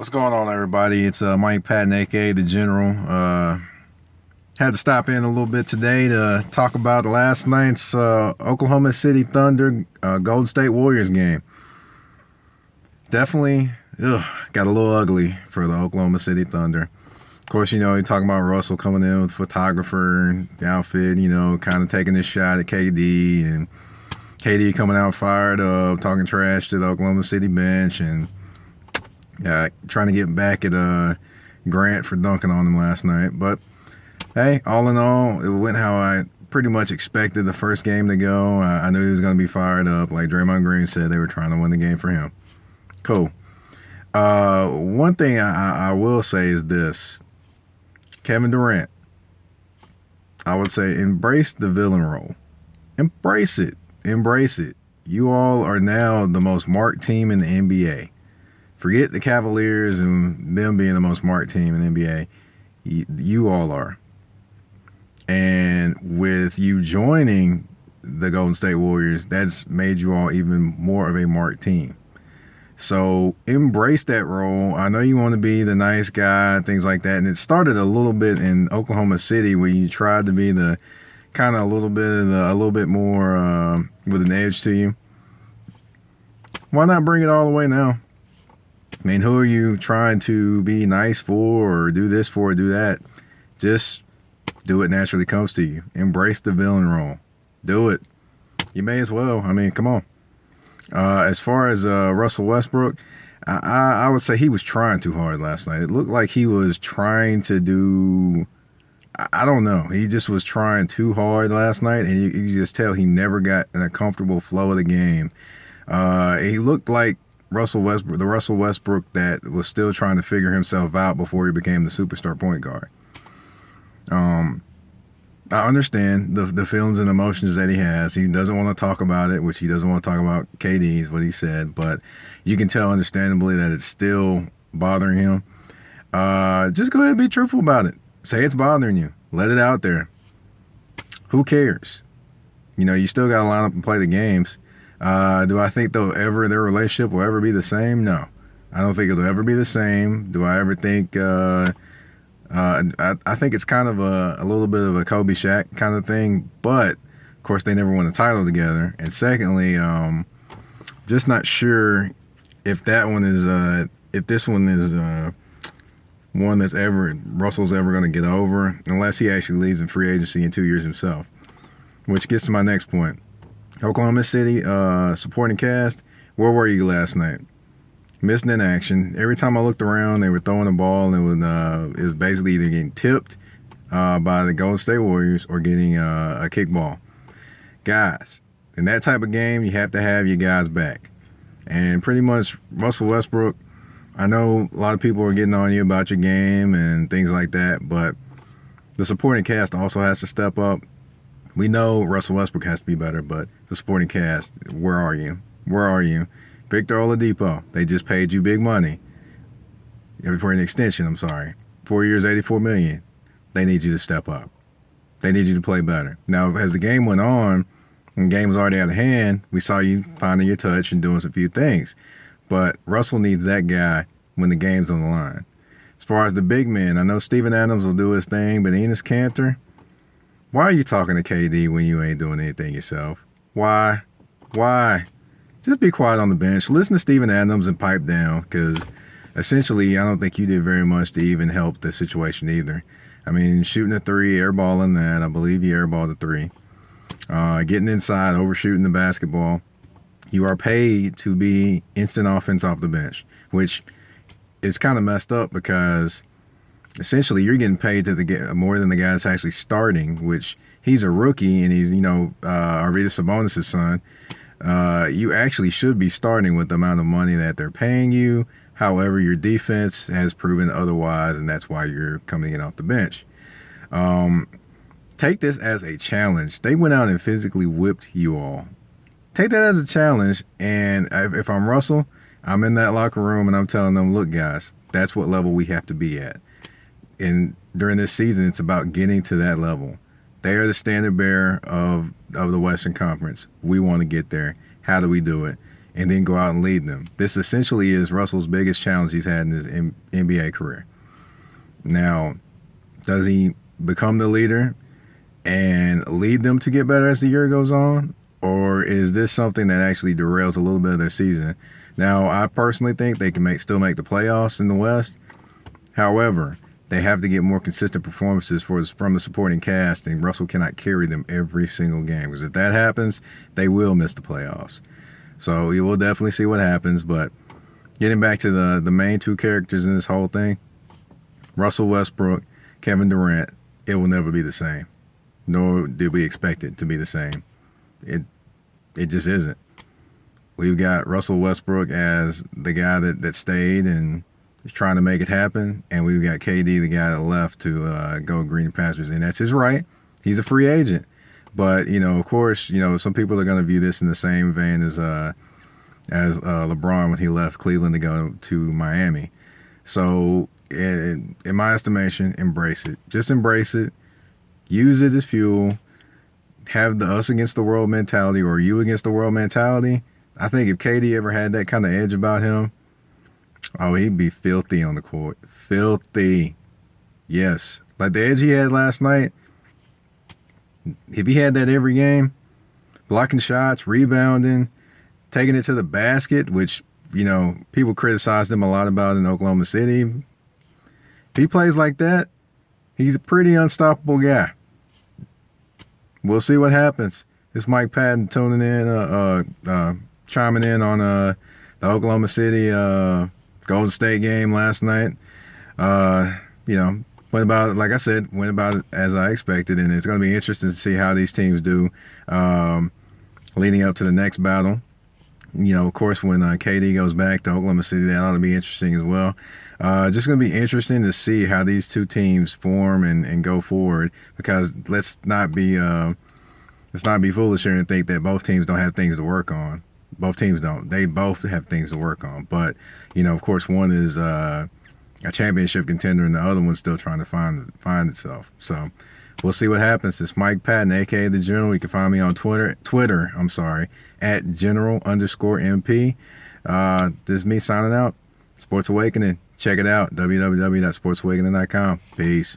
What's going on, everybody? It's Mike Patton, aka the General. Had to stop in a little bit today to talk about last night's Oklahoma City Thunder Golden State Warriors game. Definitely got a little ugly for the Oklahoma City Thunder. Of course, you're talking about Russell coming in with photographer outfit, kind of taking this shot at KD, and KD coming out fired up, talking trash to the Oklahoma City bench, and trying to get back at Grant for dunking on him last night. But hey, all in all, it went how I pretty much expected the first game to go. I knew he was going to be fired up. Like Draymond Green said, they were trying to win the game for him. Cool. One thing I will say is this. Kevin Durant, I would say embrace the villain role. Embrace it. Embrace it. You all are now the most marked team in the NBA. Forget the Cavaliers and them being the most marked team in the NBA. You all are. And with you joining the Golden State Warriors, that's made you all even more of a marked team. So embrace that role. I know you want to be the nice guy, things like that. And it started a little bit in Oklahoma City where you tried to be the kind of a little bit more with an edge to you. Why not bring it all the way now? I mean, who are you trying to be nice for or do this for or do that? Just do it naturally comes to you. Embrace the villain role. Do it. You may as well. I mean, come on. As far as Russell Westbrook, I would say he was trying too hard last night. It looked like he was trying to do, I don't know. He just was trying too hard last night, and you just tell he never got in a comfortable flow of the game. He looked like the Russell Westbrook that was still trying to figure himself out before he became the superstar point guard. I understand the feelings and emotions that he has. He doesn't want to talk about it, which he doesn't want to talk about KD is what he said, but you can tell understandably that it's still bothering him. Just go ahead and be truthful about it. Say it's bothering you. Let it out there. Who cares? You still got to line up and play the games. Do I think their relationship will ever be the same? No. I don't think it'll ever be the same. Do I ever think I think it's kind of a little bit of a Kobe Shaq kind of thing, but of course they never won a title together. And secondly, just not sure if this one is one that's Russell's ever going to get over, unless he actually leaves in free agency in 2 years himself. Which gets to my next point. Oklahoma City supporting cast. Where were you last night? Missing in action. Every time I looked around, they were throwing the ball, and it was basically either getting tipped by the Golden State Warriors or getting a kickball. Guys, in that type of game, you have to have your guys back. And pretty much Russell Westbrook, I know a lot of people are getting on you about your game and things like that, but the supporting cast also has to step up. We know Russell Westbrook has to be better, but the supporting cast, where are you? Where are you? Victor Oladipo, they just paid you big money. For an extension, I'm sorry. 4 years, $84 million. They need you to step up. They need you to play better. Now, as the game went on, and the game was already out of hand, we saw you finding your touch and doing a few things. But Russell needs that guy when the game's on the line. As far as the big men, I know Steven Adams will do his thing, but Enes Kanter, why are you talking to KD when you ain't doing anything yourself? Why? Just be quiet on the bench. Listen to Steven Adams and pipe down, because essentially I don't think you did very much to even help the situation either. I mean, shooting a three, airballing that. I believe you airballed a three. Getting inside, overshooting the basketball. You are paid to be instant offense off the bench, which is kind of messed up because essentially you're getting paid to more than the guy that's actually starting, which he's a rookie and he's, Arvydas Sabonis' son. You actually should be starting with the amount of money that they're paying you. However, your defense has proven otherwise, and that's why you're coming in off the bench. Take this as a challenge. They went out and physically whipped you all. Take that as a challenge, and if I'm Russell, I'm in that locker room, and I'm telling them, look, guys, that's what level we have to be at. And during this season, it's about getting to that level. They are the standard bearer of the Western Conference. We want to get there. How do we do it? and then go out and lead them. This essentially is Russell's biggest challenge he's had in his NBA career. Now, does he become the leader and lead them to get better as the year goes on? Or is this something that actually derails a little bit of their season? Now, I personally think they can still make the playoffs in the West. However, they have to get more consistent performances from the supporting cast, and Russell cannot carry them every single game. Because if that happens, they will miss the playoffs. So you will definitely see what happens. But getting back to the main two characters in this whole thing, Russell Westbrook, Kevin Durant, it will never be the same. Nor did we expect it to be the same. It just isn't. We've got Russell Westbrook as the guy that stayed and is trying to make it happen, and we've got KD, the guy that left to go green pastures, and that's his right. He's a free agent, but of course, some people are going to view this in the same vein as LeBron when he left Cleveland to go to Miami. So, in my estimation, embrace it. Just embrace it. Use it as fuel. Have the us against the world mentality or you against the world mentality. I think if KD ever had that kind of edge about him, he'd be filthy on the court. Filthy. Yes. Like the edge he had last night, if he had that every game, blocking shots, rebounding, taking it to the basket, which, people criticized him a lot about in Oklahoma City. If he plays like that, he's a pretty unstoppable guy. We'll see what happens. It's Mike Patton tuning in, chiming in on the Oklahoma City Golden State game last night. Went about it, like I said, went about it as I expected, and it's going to be interesting to see how these teams do leading up to the next battle. Of course, when KD goes back to Oklahoma City, that ought to be interesting as well. Just going to be interesting to see how these two teams form and go forward, because let's not be foolish here and think that both teams don't have things to work on. Both teams don't. They both have things to work on. But, of course, one is a championship contender and the other one's still trying to find itself. So we'll see what happens. It's Mike Patton, a.k.a. The General. You can find me on Twitter, at General_MP. This is me signing out. Sports Awakening. Check it out, www.sportsawakening.com. Peace.